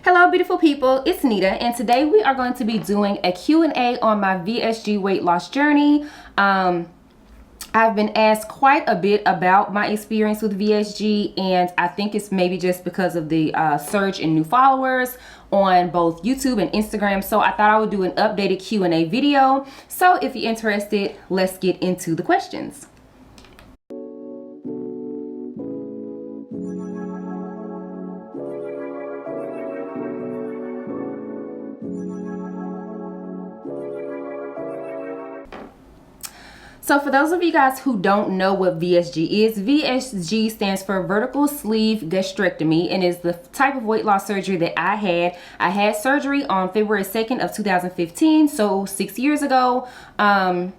Hello beautiful people, it's Nita, and today we are going to be doing a Q&A on my VSG weight loss journey. I've been asked quite a bit about my experience with VSG, and I think it's maybe just because of the surge in new followers on both YouTube and Instagram. So I thought I would do an updated Q&A video. So if you're interested, let's get into the questions. So for those of you guys who don't know what VSG is, VSG stands for vertical sleeve gastrectomy and is the type of weight loss surgery that I had. I had surgery on February 2nd of 2015, so 6 years ago. And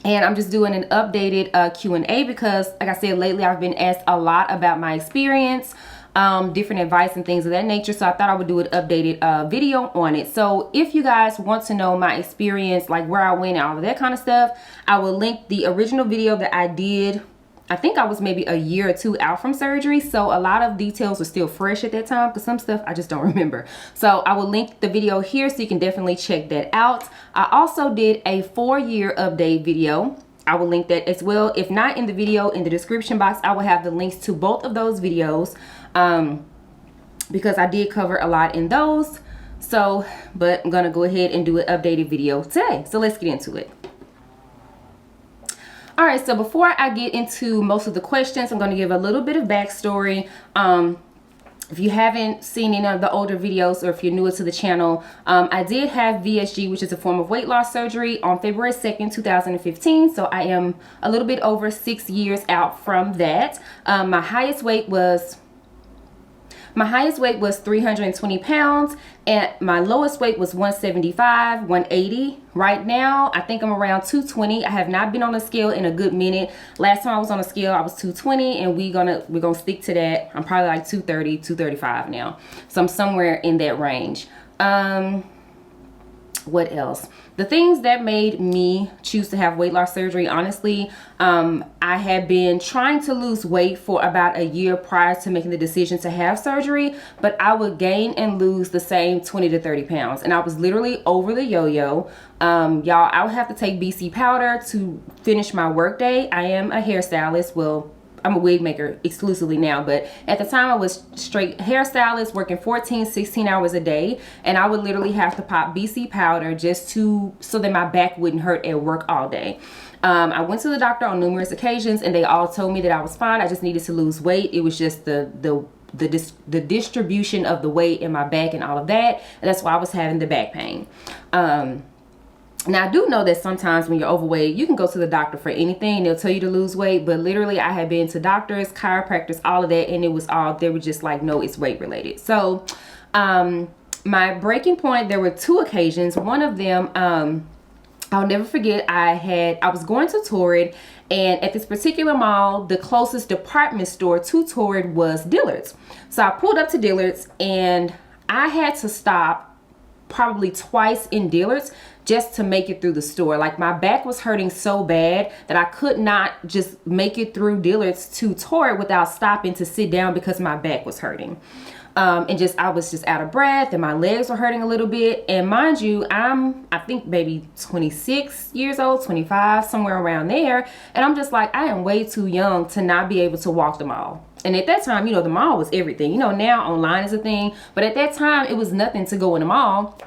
I'm just doing an updated Q&A because, like I said, lately I've been asked a lot about my experience, different advice and things of that nature. So I thought I would do an updated video on it. So if you guys want to know my experience, like where I went and all of that kind of stuff, I will link the original video that I did. I think I was maybe a year or two out from surgery, so a lot of details were still fresh at that time because some stuff I just don't remember. So I will link the video here so you can definitely check that out. I also did a 4-year update video. I will link that as well. If not in the video, in the description box, I will have the links to both of those videos because I did cover a lot in those. So, but I'm gonna go ahead and do an updated video today. So let's get into it. All right, so before I get into most of the questions, I'm going to give a little bit of backstory. If you haven't seen any of the older videos, or if you're newer to the channel, I did have VSG, which is a form of weight loss surgery, on February 2nd, 2015. So I am a little bit over 6 years out from that. My highest weight was 320 pounds, and my lowest weight was 175, 180. Right now, I think I'm around 220. I have not been on a scale in a good minute. Last time I was on a scale, I was 220, and we're gonna stick to that. I'm probably like 230, 235 now. So I'm somewhere in that range. What else? The things that made me choose to have weight loss surgery, honestly, I had been trying to lose weight for about a year prior to making the decision to have surgery, but I would gain and lose the same 20 to 30 pounds. And I was literally over the yo-yo. Y'all, I would have to take BC powder to finish my work day. I am a hairstylist. Well, I'm a wig maker exclusively now, but at the time I was straight hairstylist working 14, 16 hours a day, and I would literally have to pop BC powder just so that my back wouldn't hurt at work all day. I went to the doctor on numerous occasions, and they all told me that I was fine. I just needed to lose weight. It was just the distribution of the weight in my back and all of that, and that's why I was having the back pain. Now, I do know that sometimes when you're overweight, you can go to the doctor for anything. They'll tell you to lose weight, but literally I had been to doctors, chiropractors, all of that, and it was all, they were just like, no, it's weight related. So my breaking point, there were 2 occasions. One of them, I'll never forget, I was going to Torrid, and at this particular mall, the closest department store to Torrid was Dillard's. So I pulled up to Dillard's, and I had to stop probably twice in Dillard's just to make it through the store. Like, my back was hurting so bad that I could not just make it through Dillard's to Torrid without stopping to sit down because my back was hurting. And I was just out of breath, and my legs were hurting a little bit. And mind you, I think maybe 26 years old, 25, somewhere around there. And I'm just like, I am way too young to not be able to walk the mall. And at that time, you know, the mall was everything. You know, now online is a thing, but at that time it was nothing to go in the mall,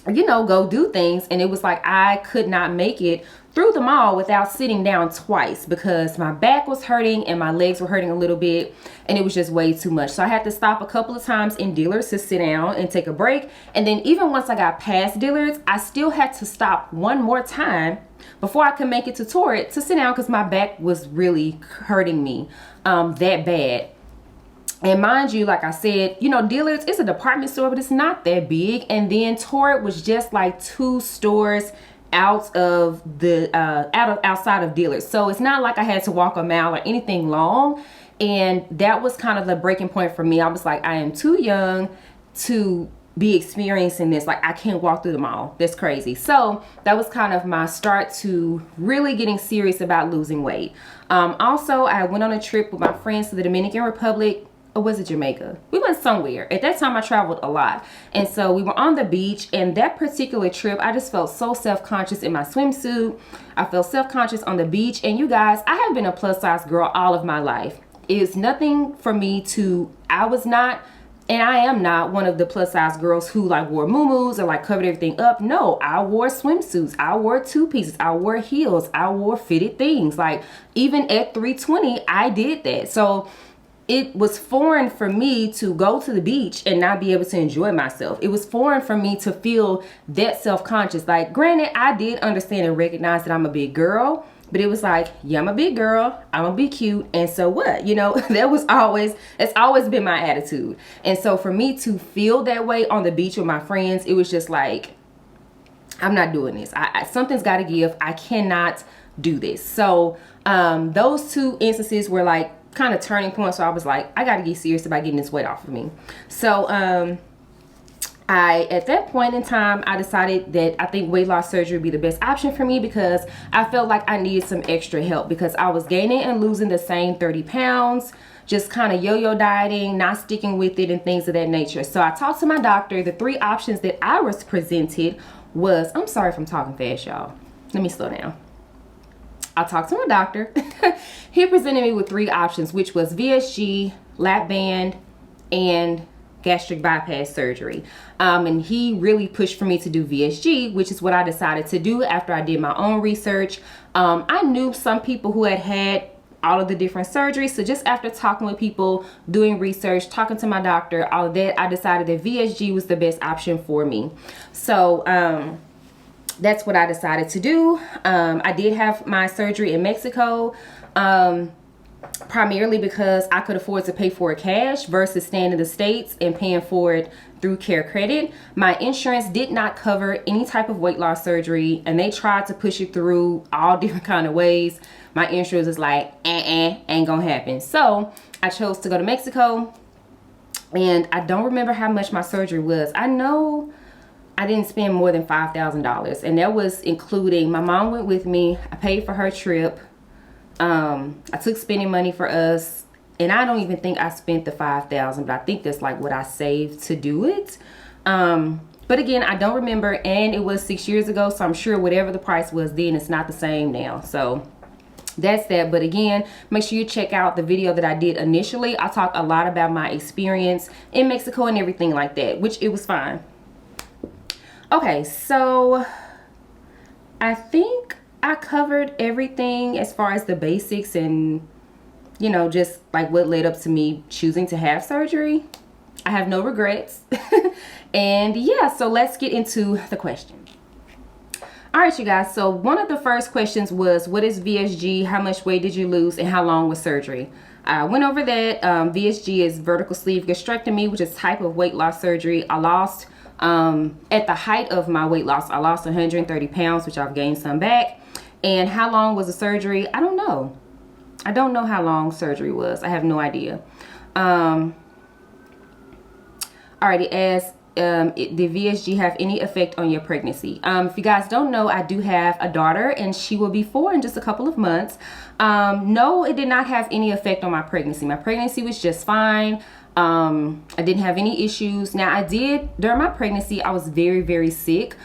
you know, go do things. And it was like, I could not make it through the mall without sitting down twice because my back was hurting and my legs were hurting a little bit, and it was just way too much. So I had to stop a couple of times in Dillard's to sit down and take a break. And then even once I got past Dillard's, I still had to stop one more time before I could make it to Torrid to sit down because my back was really hurting me that bad. And mind you, like I said, you know, Dillard's is a department store, but it's not that big. And then Torrid was just like 2 stores outside of Dillard's. So it's not like I had to walk a mile or anything long. And that was kind of the breaking point for me. I was like, I am too young to be experiencing this. Like, I can't walk through the mall. That's crazy. So that was kind of my start to really getting serious about losing weight. Also, I went on a trip with my friends to the Dominican Republic or was it Jamaica? We went somewhere. At that time, I traveled a lot. And so we were on the beach, and that particular trip, I just felt so self-conscious in my swimsuit. I felt self-conscious on the beach. And you guys, I have been a plus size girl all of my life. It's nothing for me to, I was not, and I am not one of the plus size girls who like wore muumuus or like covered everything up. No, I wore swimsuits. I wore two pieces. I wore heels. I wore fitted things. Like even at 320, I did that. So it was foreign for me to go to the beach and not be able to enjoy myself. It was foreign for me to feel that self-conscious. Like granted, I did understand and recognize that I'm a big girl. But it was like, yeah, I'm a big girl, I'm gonna be cute, and so what? You know, it's always been my attitude. And so for me to feel that way on the beach with my friends, it was just like, I'm not doing this. Something's gotta give. I cannot do this. So those two instances were like kind of turning points. So I was like, I gotta get serious about getting this weight off of me. So at that point in time, I decided that I think weight loss surgery would be the best option for me because I felt like I needed some extra help because I was gaining and losing the same 30 pounds, just kind of yo-yo dieting, not sticking with it and things of that nature. So I talked to my doctor. The three options that I was presented was, I'm sorry if I'm talking fast, y'all. Let me slow down. I talked to my doctor. He presented me with three options, which was VSG, lap band, and gastric bypass surgery. And he really pushed for me to do VSG, which is what I decided to do after I did my own research. I knew some people who had all of the different surgeries. So just after talking with people, doing research, talking to my doctor, all of that, I decided that VSG was the best option for me. So that's what I decided to do. I did have my surgery in Mexico. Primarily because I could afford to pay for it cash versus staying in the States and paying for it through Care Credit. My insurance did not cover any type of weight loss surgery, and they tried to push it through all different kind of ways. My insurance is like, ain't gonna happen. So I chose to go to Mexico, and I don't remember how much my surgery was. I know I didn't spend more than $5,000, and that was including, my mom went with me, I paid for her trip. I took spending money for us, and I don't even think I spent the $5,000, but I think that's like what I saved to do it. But again, I don't remember, and it was 6 years ago, so I'm sure whatever the price was then, it's not the same now. So that's that. But again, make sure you check out the video that I did initially. I talked a lot about my experience in Mexico and everything like that, which it was fine. Okay, so I think I covered everything as far as the basics and, you know, just like what led up to me choosing to have surgery. I have no regrets. And yeah, so let's get into the question. All right, you guys. So one of the first questions was, what is VSG? How much weight did you lose? And how long was surgery? I went over that. VSG is vertical sleeve gastrectomy, which is a type of weight loss surgery. I lost, at the height of my weight loss, I lost 130 pounds, which I've gained some back. And how long was the surgery? I don't know. I don't know how long surgery was. I have no idea. Alrighty, as did VSG have any effect on your pregnancy? If you guys don't know, I do have a daughter, and she will be 4 in just a couple of months. No, it did not have any effect on my pregnancy. My pregnancy was just fine. I didn't have any issues. Now, I did, during my pregnancy, I was very, very sick.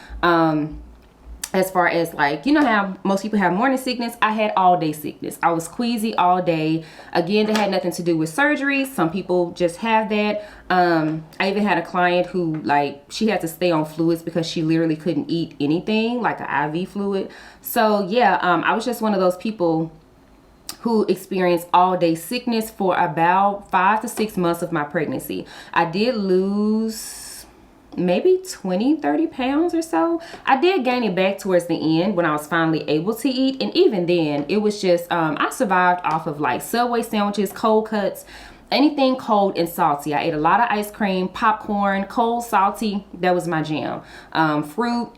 As far as like, you know how most people have morning sickness, I had all day sickness. I was queasy all day. Again, that had nothing to do with surgery. Some people just have that. I even had a client who, like, she had to stay on fluids because she literally couldn't eat anything, like an IV fluid. So yeah, I was just one of those people who experienced all day sickness for about 5 to 6 months of my pregnancy. I did lose maybe 20-30 pounds or so. I did gain it back towards the end when I was finally able to eat, and even then it was just I survived off of like Subway sandwiches, cold cuts, anything cold and salty. I ate a lot of ice cream, popcorn, cold, salty. That was my jam. Fruit,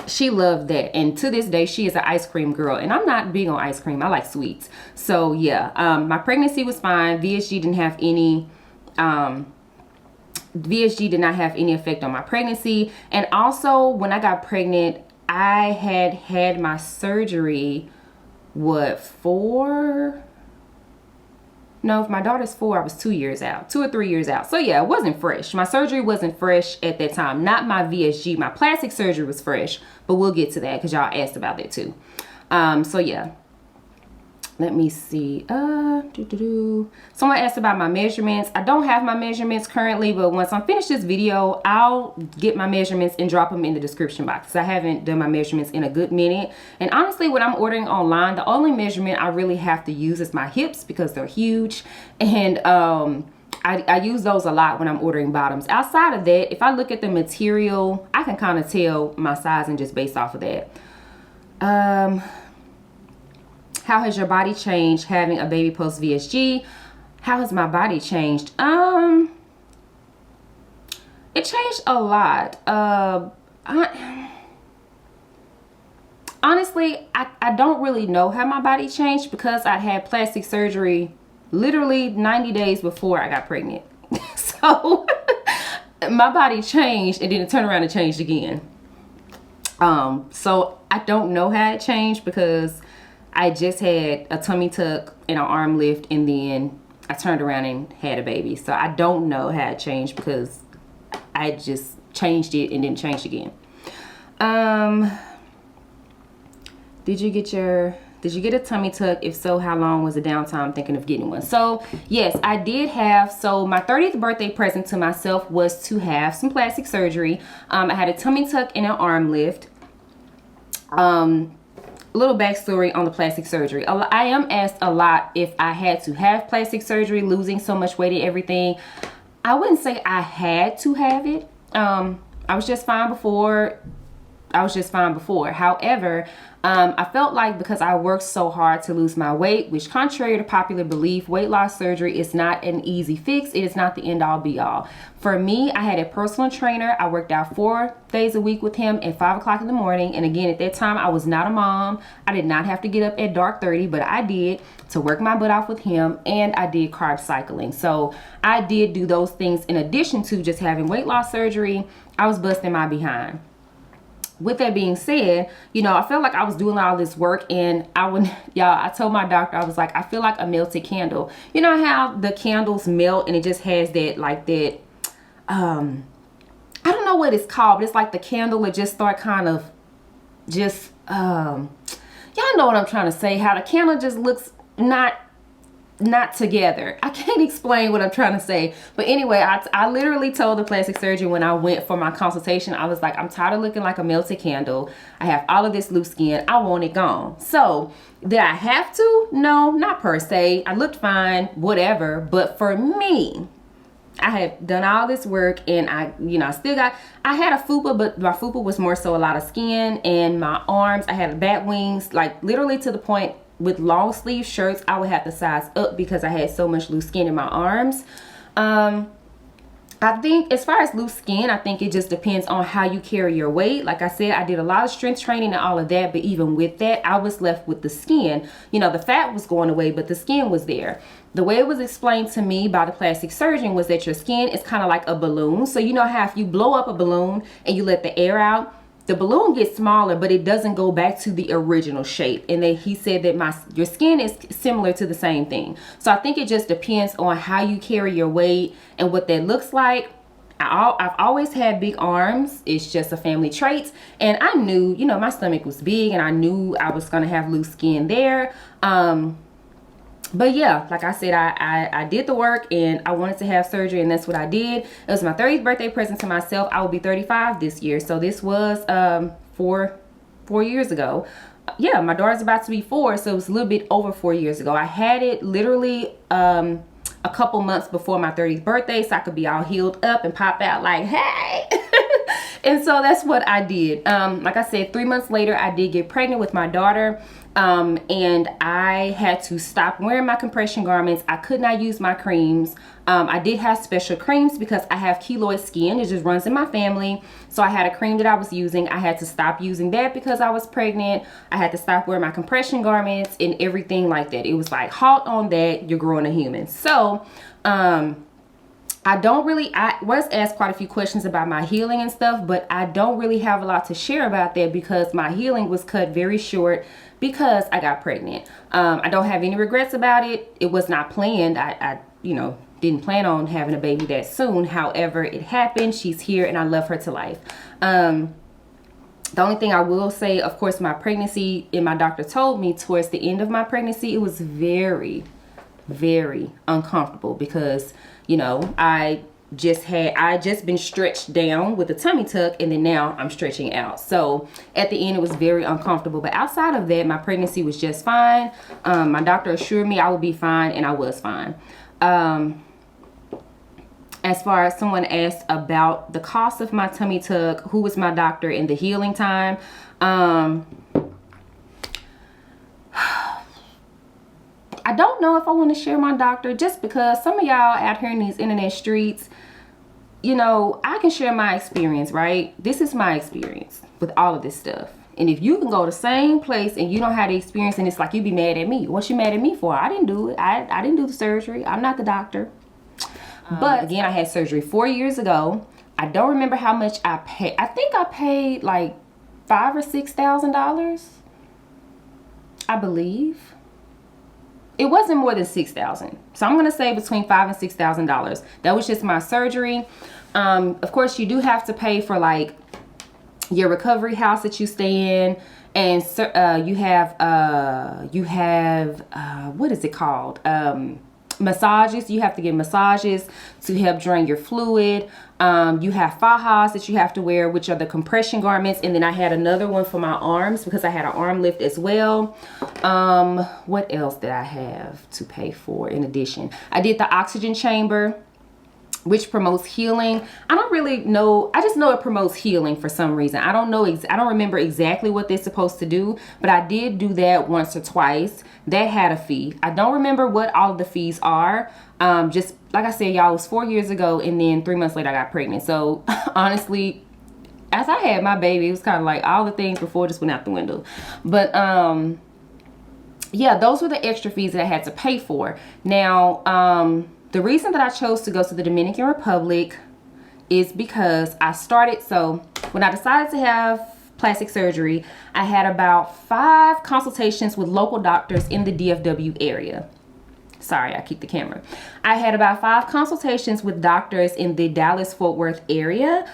she loved that, and to this day she is an ice cream girl, and I'm not big on ice cream. I like sweets. So yeah, my pregnancy was fine. VSG didn't have any VSG did not have any effect on my pregnancy. And also when I got pregnant, I had my surgery, what, 4 No, if my daughter's 4, I was 2 years out, 2 or 3 years out. So yeah, it wasn't fresh. My surgery wasn't fresh at that time. Not my VSG. My plastic surgery was fresh, but we'll get to that because y'all asked about that too. So yeah. Let me see. Someone asked about my measurements. I don't have my measurements currently, but once I'm finished this video, I'll get my measurements and drop them in the description box. I haven't done my measurements in a good minute. And honestly, when I'm ordering online, the only measurement I really have to use is my hips because they're huge. And I use those a lot when I'm ordering bottoms. Outside of that, if I look at the material, I can kind of tell my sizing just based off of that. How has your body changed having a baby post VSG? How has my body changed? It changed a lot. Honestly, I don't really know how my body changed because I had plastic surgery literally 90 days before I got pregnant. So my body changed and then it turned around and changed again. So I don't know how it changed because I just had a tummy tuck and an arm lift and then I turned around and had a baby. So I don't know how it changed because I just changed it and then changed again. Did you get a tummy tuck? If so, how long was the downtime thinking of getting one? So yes, I did have, so my 30th birthday present to myself was to have some plastic surgery. I had a tummy tuck and an arm lift. Little backstory on the plastic surgery. I am asked a lot if I had to have plastic surgery, losing so much weight and everything. I wouldn't say I had to have it. I was just fine before. However, I felt like because I worked so hard to lose my weight, which contrary to popular belief, weight loss surgery is not an easy fix. It is not the end all be all. For me, I had a personal trainer. I worked out 4 days a week with him at 5 o'clock in the morning. And again, at that time, I was not a mom. I did not have to get up at dark 30, but I did to work my butt off with him. And I did carb cycling. So I did do those things in addition to just having weight loss surgery. I was busting my behind. With that being said, you know, I felt like I was doing all this work and I told my doctor, I was like, I feel like a melted candle. You know how the candles melt and it just has that, like that, I don't know what it's called, but it's like the candle that just start kind of just, y'all know what I'm trying to say, how the candle just looks not together. I can't explain what I'm trying to say, but anyway, I literally told the plastic surgeon when I went for my consultation, I was like, I'm tired of looking like a melted candle. I have all of this loose skin. I want it gone. So did I have to? No, not per se. I looked fine, whatever. But for me, I had done all this work and I had a fupa, but my fupa was more so a lot of skin, and my arms, I had bat wings, like literally to the point with long sleeve shirts, I would have to size up because I had so much loose skin in my arms. I think as far as loose skin, I think it just depends on how you carry your weight. Like I said, I did a lot of strength training and all of that, but even with that, I was left with the skin. You know, the fat was going away, but the skin was there. The way it was explained to me by the plastic surgeon was that your skin is kind of like a balloon. So you know how if you blow up a balloon and you let the air out, the balloon gets smaller, but it doesn't go back to the original shape. And then he said that your skin is similar to the same thing. So I think it just depends on how you carry your weight and what that looks like. I've always had big arms. It's just a family trait. And I knew, you know, my stomach was big and I knew I was going to have loose skin there. But yeah, like I said, I did the work and I wanted to have surgery, and that's what I did. It was my 30th birthday present to myself. I will be 35 this year. So this was 4 years ago. Yeah, my daughter's about to be 4, so it was a little bit over 4 years ago. I had it literally a couple months before my 30th birthday, so I could be all healed up and pop out like, hey. And so that's what I did. Like I said, 3 months later, I did get pregnant with my daughter. And I had to stop wearing my compression garments. I could not use my creams. I did have special creams because I have keloid skin. It just runs in my family. So I had a cream that I was using. I had to stop using that because I was pregnant. I had to stop wearing my compression garments and everything like that. It was like, halt on that, you're growing a human. So, I was asked quite a few questions about my healing and stuff, but I don't really have a lot to share about that because my healing was cut very short because I got pregnant. I don't have any regrets about it. It was not planned. I didn't plan on having a baby that soon. However, it happened. She's here and I love her to life. The only thing I will say, of course, my pregnancy, and my doctor told me towards the end of my pregnancy, it was very, very uncomfortable because, I just been stretched down with a tummy tuck, and then now I'm stretching out. So at the end, it was very uncomfortable. But outside of that, my pregnancy was just fine. My doctor assured me I would be fine, and I was fine. As far as someone asked about the cost of my tummy tuck, who was my doctor in the healing time, I don't know if I want to share my doctor just because some of y'all out here in these internet streets, I can share my experience, right? This is my experience with all of this stuff. And if you can go to the same place and you don't have the experience, and it's like you be mad at me. What you mad at me for? I didn't do it. I didn't do the surgery. I'm not the doctor. But again, I had surgery 4 years ago. I don't remember how much I paid. I think I paid like $5,000 or $6,000. I believe. It wasn't more than $6,000. So I'm going to say between $5,000 and $6,000. That was just my surgery. Of course, you do have to pay for like your recovery house that you stay in. And you have what is it called? Massages. You have to get massages to help drain your fluid. You have fajas that you have to wear, which are the compression garments. And then I had another one for my arms because I had an arm lift as well. What else did I have to pay for in addition? I did the oxygen chamber, which promotes healing. I don't really know. I just know it promotes healing for some reason. I don't know. I don't remember exactly what they're supposed to do, but I did do that once or twice. That had a fee. I don't remember what all of the fees are. Just like I said, y'all, it was 4 years ago, and then 3 months later I got pregnant. So honestly, as I had my baby, it was kind of like all the things before just went out the window. But yeah, those were the extra fees that I had to pay for. Now, the reason that I chose to go to the Dominican Republic is because so when I decided to have plastic surgery, I had about 5 consultations with local doctors in the DFW area. Sorry, I keep the camera. I had about 5 consultations with doctors in the Dallas-Fort Worth area.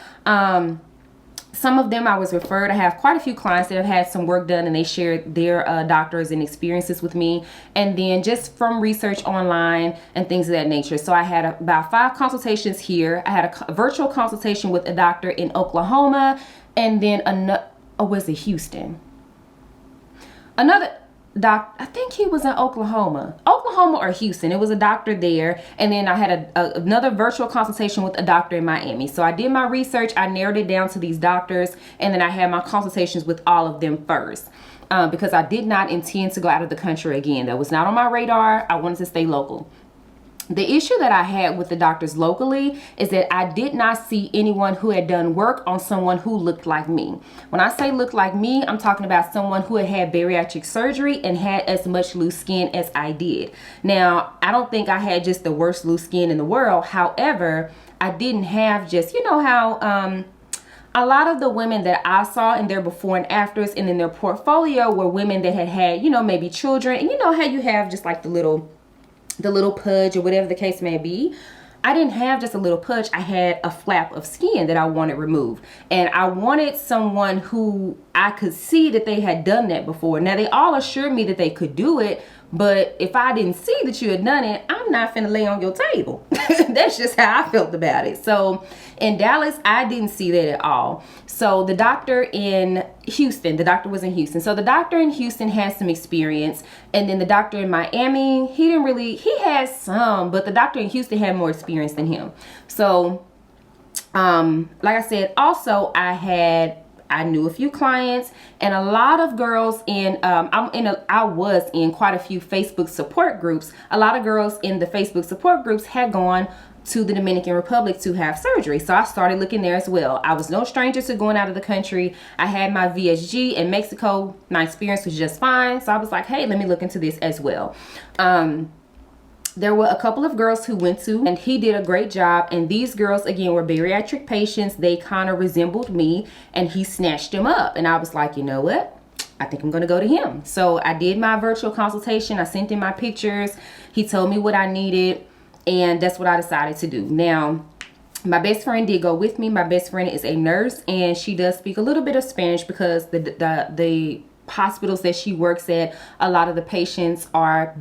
Some of them I was referred. I have quite a few clients that have had some work done and they shared their doctors and experiences with me. And then just from research online and things of that nature. So I had about 5 consultations here. I had a virtual consultation with a doctor in Oklahoma, and then was it Houston? Another I think he was in Oklahoma or Houston. It was a doctor there. And then I had another virtual consultation with a doctor in Miami. So I did my research. I narrowed it down to these doctors. And then I had my consultations with all of them first. Because I did not intend to go out of the country again. That was not on my radar. I wanted to stay local. The issue that I had with the doctors locally is that I did not see anyone who had done work on someone who looked like me. When I say look like me, I'm talking about someone who had had bariatric surgery and had as much loose skin as I did. Now, I don't think I had just the worst loose skin in the world. However, I didn't have just, how a lot of the women that I saw in their before and afters and in their portfolio were women that had, maybe children. And you know how you have just like the little pudge or whatever the case may be. I didn't have just a little pudge. I had a flap of skin that I wanted removed. And I wanted someone who I could see that they had done that before. Now, they all assured me that they could do it. But if I didn't see that you had done it, I'm not finna lay on your table. That's just how I felt about it. So in Dallas, I didn't see that at all. So the doctor in Houston, the doctor was in Houston. So the doctor in Houston has some experience. And then the doctor in Miami, he had some, but the doctor in Houston had more experience than him. So like I said, also I knew a few clients and a lot of girls I was in quite a few Facebook support groups. A lot of girls in the Facebook support groups had gone to the Dominican Republic to have surgery. So I started looking there as well. I was no stranger to going out of the country. I had my VSG in Mexico. My experience was just fine. So I was like, hey, let me look into this as well. there were a couple of girls who went to, and he did a great job. And these girls, again, were bariatric patients. They kind of resembled me, and he snatched them up. And I was like, you know what? I think I'm going to go to him. So I did my virtual consultation. I sent him my pictures. He told me what I needed, and that's what I decided to do. Now, my best friend did go with me. My best friend is a nurse, and she does speak a little bit of Spanish because the hospitals that she works at, a lot of the patients are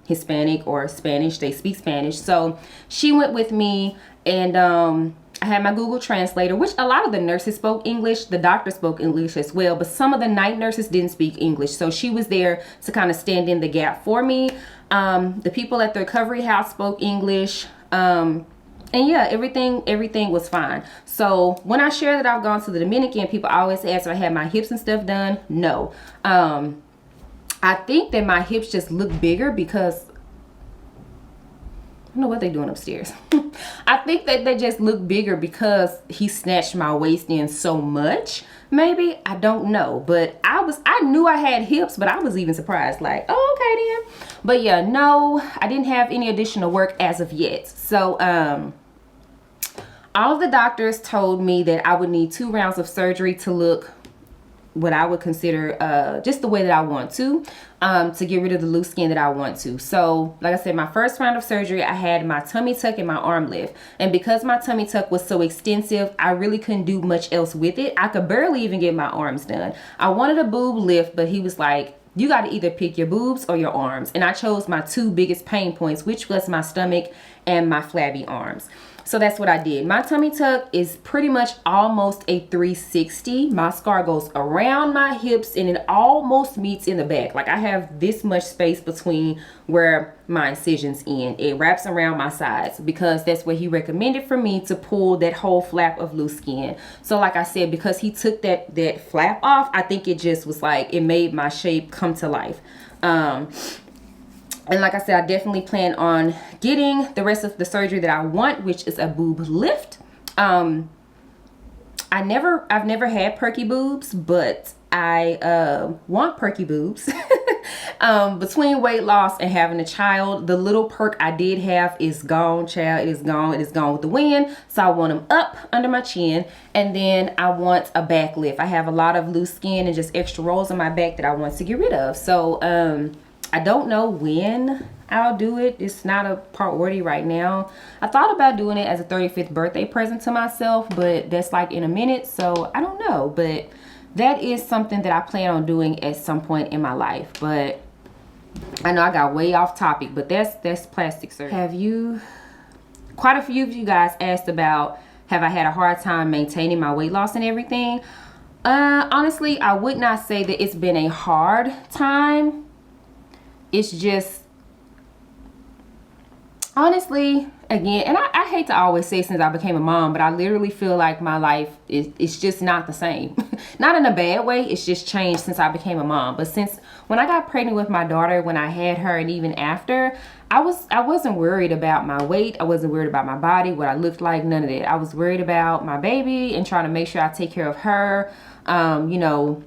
Hispanic or Spanish. They speak Spanish. So she went with me, and I had my Google Translator, which a lot of the nurses spoke English. The doctor spoke English as well, but some of the night nurses didn't speak English. So she was there to kind of stand in the gap for me. The people at the recovery house spoke English. And yeah, everything was fine. So when I share that I've gone to the Dominican, people always ask if I had my hips and stuff done. No. I think that my hips just look bigger because I don't know what they're doing upstairs. I think that they just look bigger because he snatched my waist in so much. Maybe, I don't know. But I knew I had hips, but I was even surprised. Like, oh, okay then. But yeah, no, I didn't have any additional work as of yet. So, all of the doctors told me that I would need 2 rounds of surgery to look what I would consider just the way that I want to get rid of the loose skin that I want to. So like I said, my first round of surgery, I had my tummy tuck and my arm lift. And because my tummy tuck was so extensive, I really couldn't do much else with it. I could barely even get my arms done. I wanted a boob lift, but he was like, you got to either pick your boobs or your arms. And I chose my 2 biggest pain points, which was my stomach and my flabby arms. So that's what I did. My tummy tuck is pretty much almost a 360. My scar goes around my hips and it almost meets in the back. Like I have this much space between where my incisions end. It wraps around my sides because that's what he recommended for me to pull that whole flap of loose skin. So like I said, because he took that flap off, I think it just was like, it made my shape come to life. And like I said, I definitely plan on getting the rest of the surgery that I want, which is a boob lift. I've never had perky boobs, but I want perky boobs. Between weight loss and having a child, the little perk I did have is gone, child. It is gone. It is gone with the wind. So I want them up under my chin. And then I want a back lift. I have a lot of loose skin and just extra rolls on my back that I want to get rid of. So, I don't know when I'll do it. It's not a priority right now. I thought about doing it as a 35th birthday present to myself, but that's like in a minute. So I don't know, but that is something that I plan on doing at some point in my life. But I know I got way off topic, but that's plastic surgery. Quite a few of you guys asked about, have I had a hard time maintaining my weight loss and everything? Honestly, I would not say that it's been a hard time. It's just, honestly, again, and I hate to always say since I became a mom, but I literally feel like my life it's just not the same. Not in a bad way, it's just changed since I became a mom. But since when I got pregnant with my daughter, when I had her, and even after, I wasn't worried about my weight. I wasn't worried about my body, what I looked like, none of that. I was worried about my baby and trying to make sure I take care of her. You know,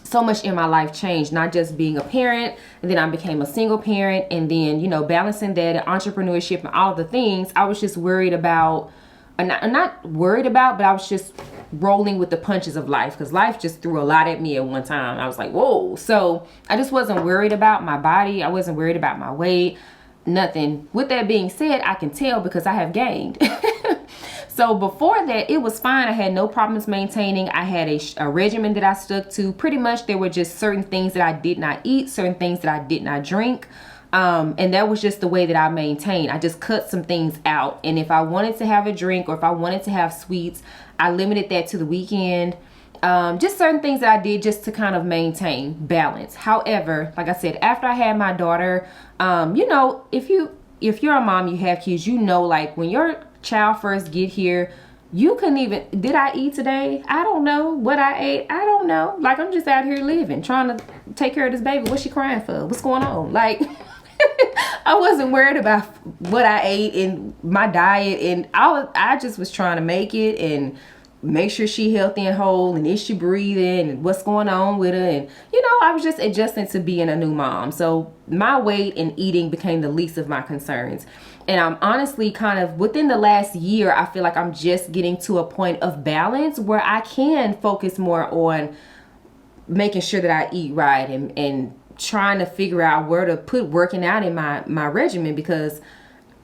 so much in my life changed, not just being a parent, and then I became a single parent, and then, you know, balancing that and entrepreneurship and all the things. I was just worried about, not worried about, but I was just rolling with the punches of life, because life just threw a lot at me at one time. I was like, whoa. So I just wasn't worried about my body. I wasn't worried about my weight, nothing. With that being said, I can tell because I have gained. So before that, it was fine. I had no problems maintaining. I had a regimen that I stuck to. Pretty much there were just certain things that I did not eat, certain things that I did not drink. And that was just the way that I maintained. I just cut some things out. And if I wanted to have a drink or if I wanted to have sweets, I limited that to the weekend. Just certain things that I did just to kind of maintain balance. However, like I said, after I had my daughter, you know, if you're a mom, you have kids, you know, like when your child first get here, you couldn't even, did I eat today? I don't know what I ate. I don't know. Like, I'm just out here living, trying to take care of this baby. What's she crying for? What's going on? Like, I wasn't worried about what I ate and my diet, and I just was trying to make it and make sure she healthy and whole, and is she breathing, and what's going on with her. And I was just adjusting to being a new mom. So my weight and eating became the least of my concerns. And I'm honestly kind of within the last year, I feel like I'm just getting to a point of balance where I can focus more on making sure that I eat right, and trying to figure out where to put working out in my regimen, because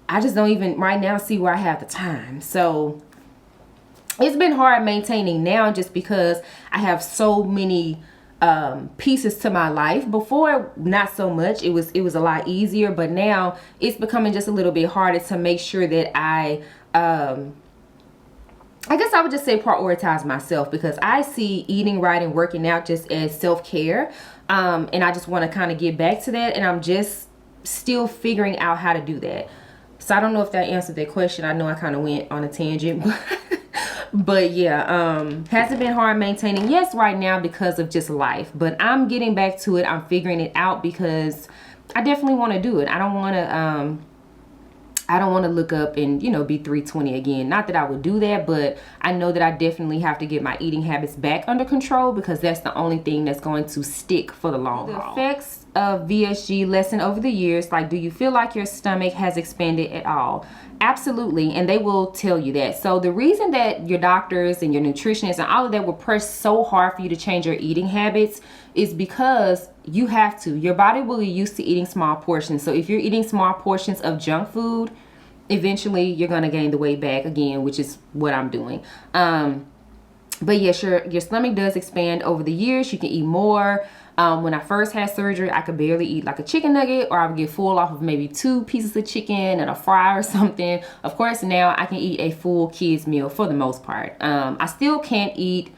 I just don't even right now see where I have the time. So it's been hard maintaining now, just because I have so many pieces to my life. Before, not so much. It was a lot easier, but now it's becoming just a little bit harder to make sure that I guess I would just say prioritize myself, because I see eating right and working out just as self-care. And I just want to kind of get back to that. And I'm just still figuring out how to do that. So I don't know if that answered that question. I know I kind of went on a tangent, but yeah, has it been hard maintaining? Yes, right now, because of just life, but I'm getting back to it. I'm figuring it out, because I definitely want to do it. I don't want to look up and, be 320 again. Not that I would do that, but I know that I definitely have to get my eating habits back under control, because that's the only thing that's going to stick for the long haul. The effects of VSG lessen over the years. Like, do you feel like your stomach has expanded at all? Absolutely, and they will tell you that. So the reason that your doctors and your nutritionists and all of that will press so hard for you to change your eating habits is because you have to. Your body will be used to eating small portions. So if you're eating small portions of junk food, eventually you're going to gain the weight back again, which is what I'm doing. But yes, your stomach does expand over the years. You can eat more. When I first had surgery, I could barely eat like a chicken nugget, or I would get full off of maybe 2 pieces of chicken and a fry or something. Of course, now I can eat a full kids meal for the most part. I still can't eat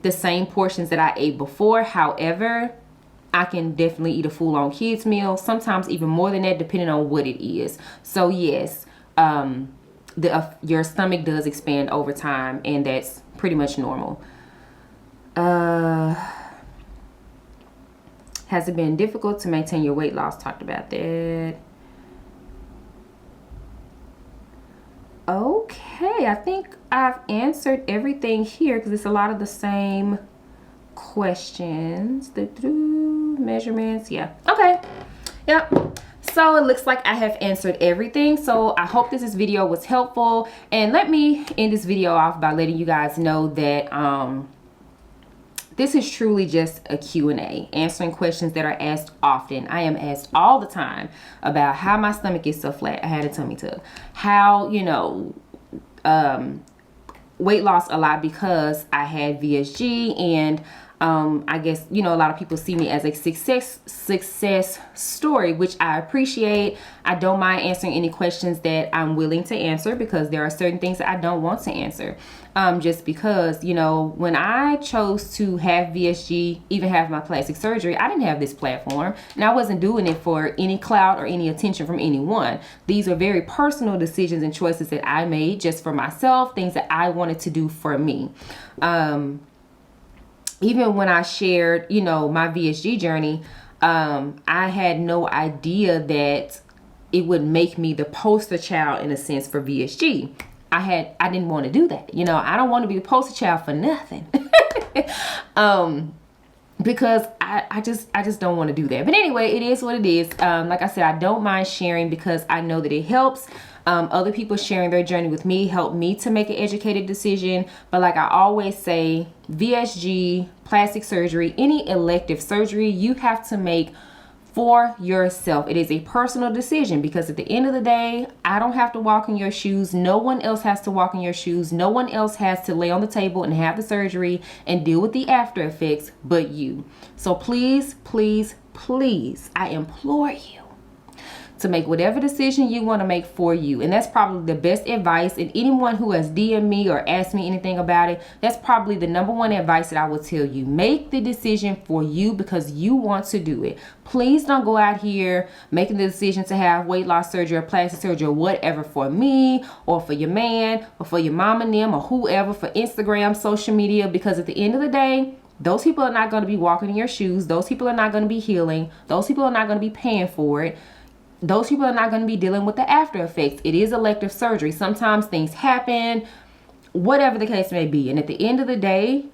the same portions that I ate before. However, I can definitely eat a full-on kids meal, sometimes even more than that, depending on what it is. So yes, your stomach does expand over time, and that's pretty much normal. Has it been difficult to maintain your weight loss? Talked about that. Okay, I think I've answered everything here, because it's a lot of the same questions. The measurements, yeah. Okay, yep. So it looks like I have answered everything. So I hope this video was helpful. And let me end this video off by letting you guys know that this is truly just a Q&A, answering questions that are asked often. I am asked all the time about how my stomach is so flat. I had a tummy tuck. How, weight loss a lot because I had VSG, and I guess, a lot of people see me as a success story, which I appreciate. I don't mind answering any questions that I'm willing to answer, because there are certain things that I don't want to answer. Just because, when I chose to have VSG, even have my plastic surgery, I didn't have this platform, and I wasn't doing it for any clout or any attention from anyone. These are very personal decisions and choices that I made just for myself, things that I wanted to do for me. Even when I shared, my VSG journey, I had no idea that it would make me the poster child, in a sense, for VSG. I didn't want to do that. I don't want to be the poster child for nothing. Because I just don't want to do that. But anyway, it is what it is. Like I said, I don't mind sharing, because I know that it helps. Other people sharing their journey with me help me to make an educated decision. But like I always say, VSG, plastic surgery, any elective surgery, you have to make for yourself. It is a personal decision, because at the end of the day, I don't have to walk in your shoes. No one else has to walk in your shoes. No one else has to lay on the table and have the surgery and deal with the after effects but you. So please, please, please, I implore you to make whatever decision you want to make for you. And that's probably the best advice. And anyone who has DM'd me or asked me anything about it, that's probably the #1 advice that I will tell you. Make the decision for you, because you want to do it. Please don't go out here making the decision to have weight loss surgery or plastic surgery or whatever for me, or for your man, or for your mom and them, or whoever, for Instagram, social media, because at the end of the day, those people are not going to be walking in your shoes. Those people are not going to be healing. Those people are not going to be paying for it. Those people are not going to be dealing with the after effects. It is elective surgery. Sometimes things happen. whatever the case may be. And at the end of the day,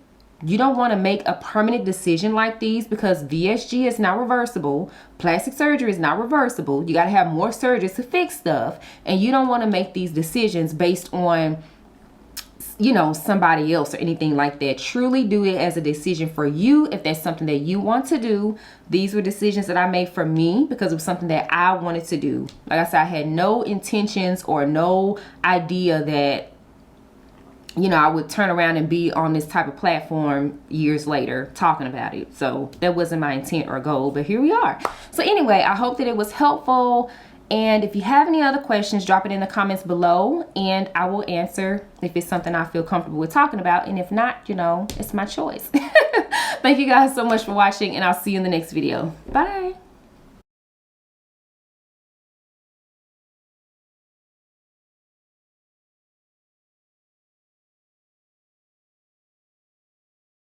you don't want to make a permanent decision like these, because VSG is not reversible. Plastic surgery is not reversible. You got to have more surgeries to fix stuff. And you don't want to make these decisions based on, you know, somebody else or anything like that. Truly do it as a decision for you, if that's something that you want to do. These were decisions that I made for me because it was something that I wanted to do. Like I said, I had no intentions or no idea that, you know, I would turn around and be on this type of platform years later talking about it. So that wasn't my intent or goal, but here we are. So anyway, I hope that it was helpful. And if you have any other questions, drop it in the comments below and I will answer if it's something I feel comfortable with talking about. And if not, you know, it's my choice. Thank you guys so much for watching, and I'll see you in the next video. Bye.